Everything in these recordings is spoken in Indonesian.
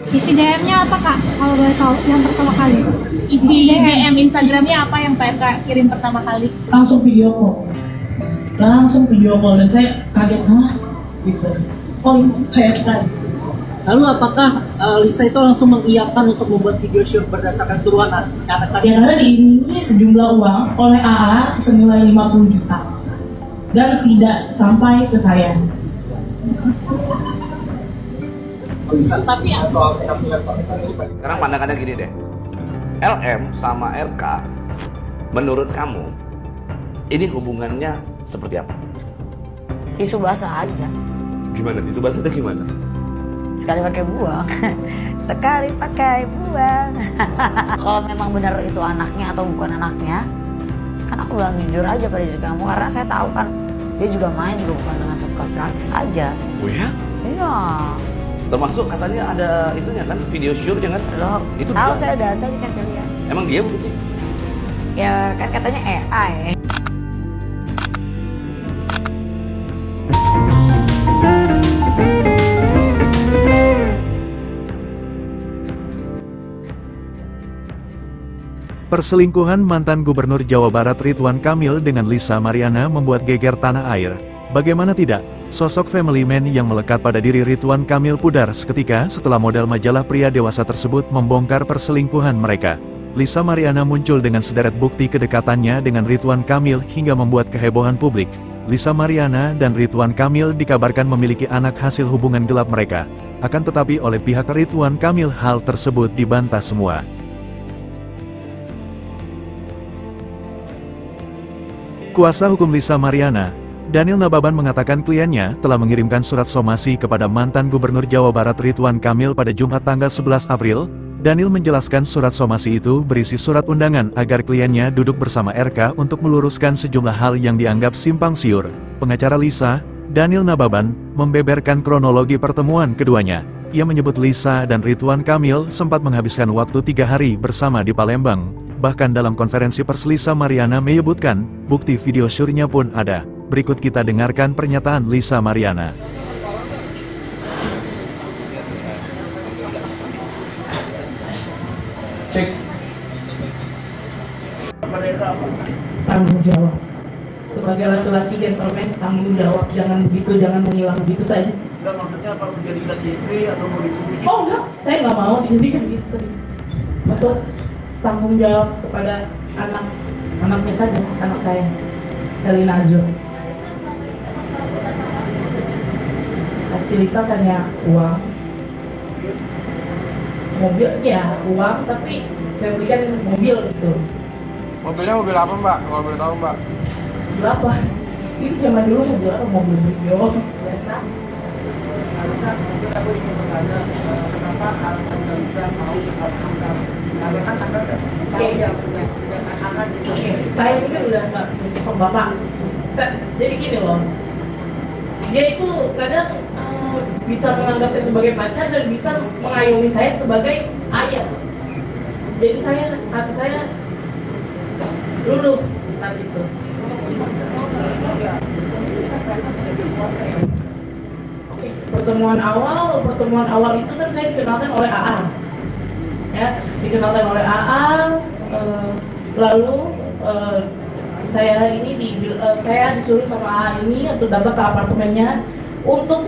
Isi DM-nya apa Kak? Kalau boleh tahu yang pertama kali. Isi DM Instagramnya apa yang PRK kirim pertama kali? Langsung video call dan saya kaget gitu. Oh ini PRK. Lalu apakah Lisa itu langsung mengiyakan untuk membuat video shoot berdasarkan suruhan anak tadi? Yang ada diiringi sejumlah uang oleh AA senilai 50 juta dan tidak sampai ke saya. Tapi ya, Sekarang pandangannya gini deh, LM sama RK, menurut kamu ini hubungannya seperti apa? Tisu basah aja. Gimana? Tisu basah itu gimana? Sekali pakai buang, sekali pakai buang. Kalau memang benar itu anaknya atau bukan anaknya, kan aku bilang jujur aja pada diri kamu, karena saya tahu kan dia juga main juga bukan dengan suka gratis aja. Oh ya? Iya. Termasuk katanya ada itunya kan, video shootnya kan? Loh, Itu tahu dia. saya dikasih lihat. Emang dia begitu? Ya kan katanya AI. Perselingkuhan mantan Gubernur Jawa Barat Ridwan Kamil dengan Lisa Mariana membuat geger tanah air. Bagaimana tidak, sosok family man yang melekat pada diri Ridwan Kamil pudar seketika setelah model majalah pria dewasa tersebut membongkar perselingkuhan mereka. Lisa Mariana muncul dengan sederet bukti kedekatannya dengan Ridwan Kamil hingga membuat kehebohan publik. Lisa Mariana dan Ridwan Kamil dikabarkan memiliki anak hasil hubungan gelap mereka. Akan tetapi oleh pihak Ridwan Kamil hal tersebut dibantah semua. Kuasa hukum Lisa Mariana, Daniel Nababan mengatakan kliennya telah mengirimkan surat somasi kepada mantan Gubernur Jawa Barat Ridwan Kamil pada Jumat tanggal 11 April. Daniel menjelaskan surat somasi itu berisi surat undangan agar kliennya duduk bersama RK untuk meluruskan sejumlah hal yang dianggap simpang siur. Pengacara Lisa, Daniel Nababan, membeberkan kronologi pertemuan keduanya. Ia menyebut Lisa dan Ridwan Kamil sempat menghabiskan waktu 3 hari bersama di Palembang. Bahkan dalam konferensi pers Lisa Mariana menyebutkan, bukti video syurnya pun ada. Berikut kita dengarkan pernyataan Lisa Mariana. Cek. Tanggung jawab. Sebagai laki-laki gentleman, tanggung jawab. Jangan begitu, jangan menghilang begitu saja. Enggak, maksudnya apa menjadi laki istri atau mau dipuji? Oh enggak, saya nggak mau diizinkan gitu. Untuk tanggung jawab kepada anaknya saja, anak saya, Selina Azur. Fasilitas hanya uang, mobil ya uang, tapi saya berikan mobil gitu. Mobilnya mobil apa mbak? Kalau boleh tahu mbak? Berapa? Itu zaman dulu mobil apa? Mobil Brio biasa. Saya pikir udah nggak sosok bapak. Jadi gini loh, dia itu kadang bisa menganggap saya sebagai pacar dan bisa mengayomi saya sebagai ayah. Jadi hati saya dulu saat itu. Pertemuan awal itu kan saya dikenalkan oleh AA, ya, dikenalkan oleh AA, lalu saya disuruh sama AA ini untuk datang ke apartemennya untuk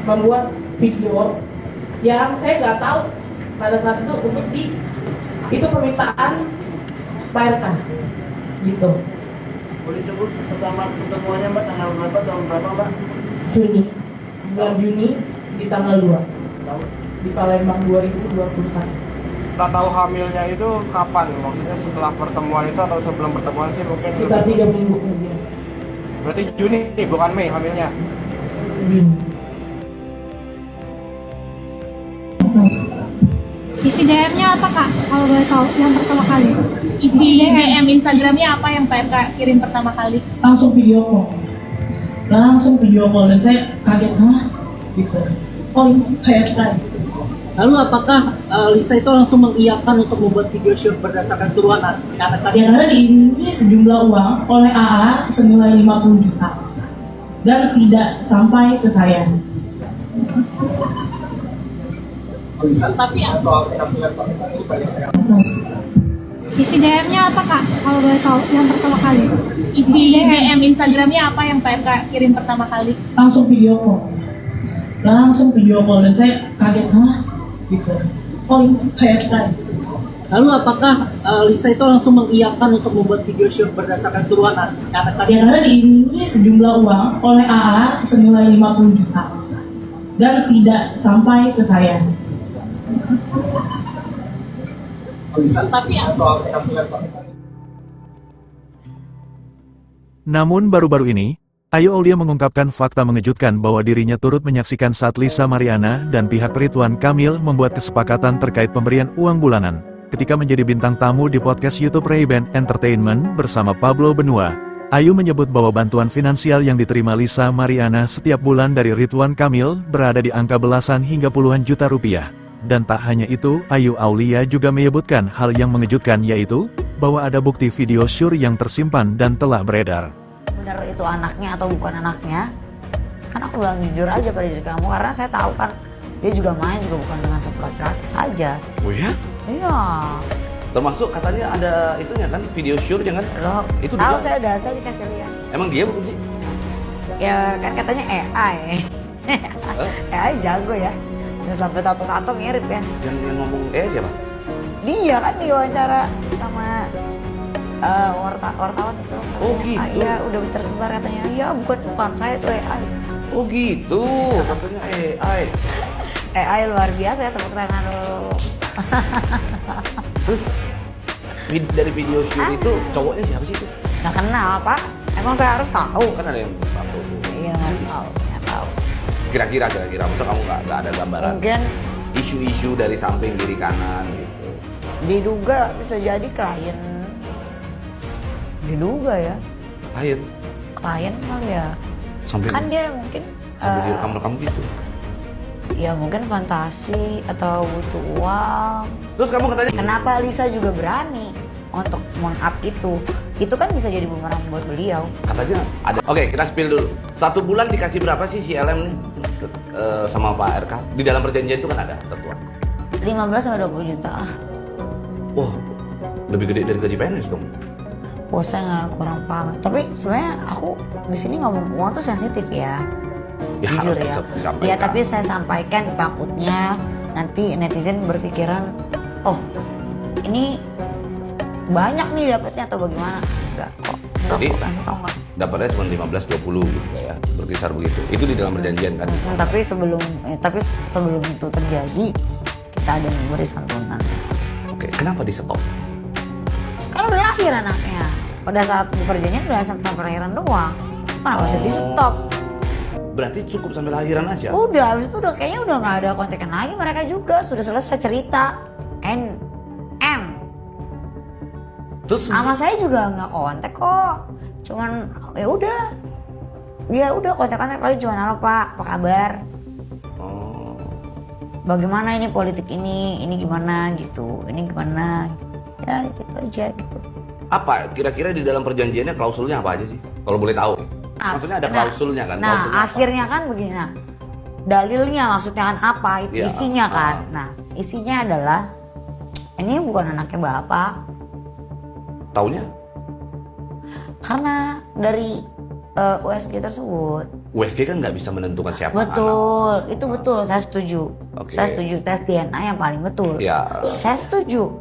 membuat video yang saya nggak tahu pada saat itu itu permintaan Pak RK, gitu. Boleh sebut pertama pertemuannya mbak, tanggal berapa, tahun berapa mbak? Juni, bulan Juni di tanggal 2 di Palembang 2021. Tak tahu hamilnya itu kapan? Maksudnya setelah pertemuan itu atau sebelum pertemuan sih mungkin? Sekitar 3 minggu kemudian. Berarti Juni nih, bukan Mei hamilnya? Juni. Isi DM-nya apa Kak? Kalau boleh tahu yang pertama kali. isi DM Instagramnya apa yang PRK kirim pertama kali? Langsung video call dan saya kaget gitu. Oh ini PRK. Lalu apakah Lisa itu langsung mengiyakan untuk membuat video shoot berdasarkan suruhan anak tadi? Yang ada diiringi sejumlah uang oleh AA senilai 50 juta dan tidak sampai ke saya. Tapi isi DM-nya apa kak? Kalau boleh tahu yang pertama kali. Isi DM Instagramnya apa yang PRK kirim pertama kali? Langsung video call dan saya kaget gitu. Oh ini PRK. Lalu apakah Lisa itu langsung mengiyakan untuk membuat video shoot berdasarkan suruhan anak tadi? Ya karena diiringi sejumlah uang oleh AA senilai 50 juta dan tidak sampai ke saya. Namun baru-baru ini, Ayu Aulia mengungkapkan fakta mengejutkan bahwa dirinya turut menyaksikan saat Lisa Mariana dan pihak Ridwan Kamil membuat kesepakatan terkait pemberian uang bulanan. Ketika menjadi bintang tamu di podcast YouTube Ray-Ban Entertainment bersama Pablo Benua, Ayu menyebut bahwa bantuan finansial yang diterima Lisa Mariana setiap bulan dari Ridwan Kamil berada di angka belasan hingga puluhan juta rupiah. Dan tak hanya itu, Ayu Aulia juga menyebutkan hal yang mengejutkan yaitu, bahwa ada bukti video syur yang tersimpan dan telah beredar. Benar itu anaknya atau bukan anaknya? Kan aku bilang jujur aja pada diri kamu, karena saya tahu kan dia juga main juga bukan dengan satu laki-laki saja. Oh ya? Iya. Termasuk katanya ada itunya kan, video syurnya kan? Loh, Itu tahu dia. saya dikasih lihat. Emang dia bukan sih? Ya kan katanya AI. AI jago ya. Dan sampai tato-tato mirip ya. Yang ngomong siapa? Dia kan diwawancara sama wartawan itu. Oh, Katanya, gitu. Iya udah tersebar katanya. Iya bukan saya itu AI. Oh gitu, katanya AI. AI luar biasa ya, tepuk tangan dulu. Terus dari video syur itu cowoknya siapa sih itu? Nggak kenal Pak. Emang saya harus tahu. Kan ada yang tato tuh. Iya nggak tahu, saya tahu. Kira-kira, masa kamu nggak ada gambaran? Mungkin Isu-isu dari samping kiri kanan gitu. diduga bisa jadi klien. Diduga ya, Lain, klien kali ya. sampai Kan dia mungkin direkam gitu. ya mungkin fantasi atau butuh uang. Terus kamu katanya Kenapa Lisa juga berani untuk men-up itu? Itu kan bisa jadi bumerang buat beliau. katanya ada. Oke, kita spill dulu. 1 bulan dikasih berapa sih si LM nih sama Pak RK? Di dalam perjanjian itu kan ada ketentuan. 15 sampai 20 juta lah. Wah, lebih gede dari gaji PNS dong. Wah saya nggak kurang paham. Tapi sebenarnya aku di sini ngomong uang tuh sensitif ya. Ya Jujur harus ya. disampaikan. Ya tapi saya sampaikan takutnya nanti netizen berpikiran, oh ini banyak nih dapatnya atau bagaimana? Enggak kok. Jadi Kasih tau nggak? dapatnya cuma 15-20 gitu ya, berkisar begitu. Itu di dalam perjanjian kan. Tapi sebelum itu terjadi kita ada memberi santunan. Oke, kenapa di stop? Kan udah lahir anaknya. Pada saat di perjanjian udah sampai lahiran doang. Kenapa bisa di stop? Berarti cukup sampai lahiran aja. Udah, habis itu kayaknya udah nggak ada kontekan lagi mereka juga. Sudah selesai cerita. End. Terus Sama saya juga nggak kontak kok. Cuman ya udah kontak-kontak paling cuma halo Pak, apa kabar? Oh, Bagaimana ini politik ini gimana gitu, ini gimana? Ya gitu aja gitu. apa kira-kira di dalam perjanjiannya klausulnya apa aja sih? Kalau boleh tahu. Maksudnya ada klausulnya kan? Nah Klausulnya apa? akhirnya kan begini, nah dalilnya maksudnya kan apa? Itu Ya, isinya kan. Nah isinya adalah ini bukan anaknya bapak. Taunya? Karena dari USG tersebut. USG kan nggak bisa menentukan siapa Betul, anak. itu betul, saya setuju. Oke. Saya setuju tes DNA yang paling betul. Ya. Saya setuju,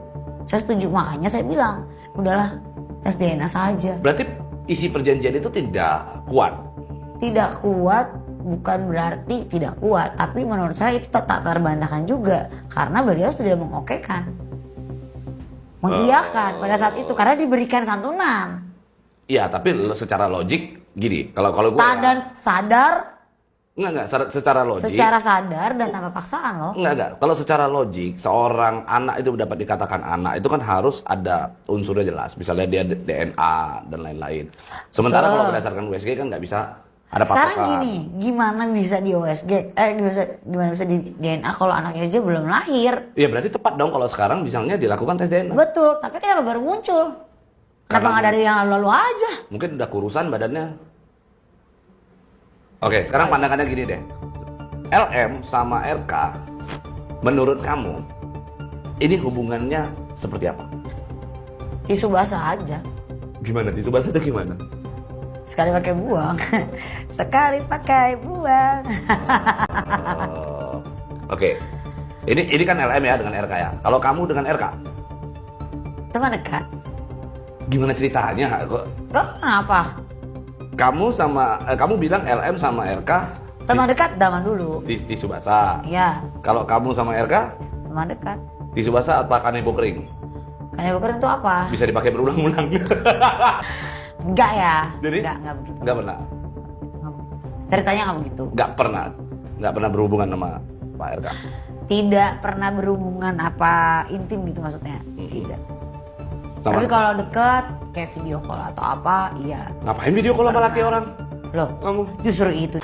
makanya saya bilang, udahlah tes DNA saja. Berarti isi perjanjian itu tidak kuat. Tidak kuat bukan berarti tidak kuat, tapi menurut saya itu tak terbantahkan juga karena beliau sudah mengokekan, mengiyakan pada saat itu karena diberikan santunan. Iya, tapi secara logik gini, kalau gue Dan sadar, secara logik. secara sadar dan tanpa paksaan loh. Enggak. Kalau secara logik, seorang anak itu dapat dikatakan anak, itu kan harus ada unsurnya jelas. Misalnya dia DNA dan lain-lain. Sementara Betul. kalau berdasarkan USG kan nggak bisa ada Sekarang patokan. gini, gimana bisa di OSG, gimana bisa di DNA kalau anaknya aja belum lahir? Ya berarti tepat dong kalau sekarang misalnya dilakukan tes DNA. Betul, tapi kenapa baru muncul? Kenapa nggak dari yang lalu-lalu aja? Mungkin udah kurusan badannya. Oke, sekarang pandangannya gini deh. LM sama RK Menurut kamu, ini hubungannya seperti apa? Tisu basah aja. Gimana? Tisu basah itu gimana? Sekali pakai buang, sekali pakai buang. Oh, Oke. Ini kan LM ya dengan RK ya. Kalau kamu dengan RK, Teman dekat. gimana ceritanya? Kok Kok kenapa? kamu bilang LM sama RK Teman dekat zaman dulu. tisu basah. Iya, Kalau kamu sama RK teman dekat. tisu basah apa kanebo kering? Kanebo kering itu apa? Bisa dipakai berulang-ulang. Enggak ya. Jadi? Enggak begitu. Nggak pernah. Ceritanya nggak begitu. Nggak pernah berhubungan sama Pak RK. Tidak pernah berhubungan apa intim gitu maksudnya. Tidak. Sama- Tapi kalau deket kayak video call atau apa, iya. Ngapain video call sama laki orang? Loh, Kamu justru itu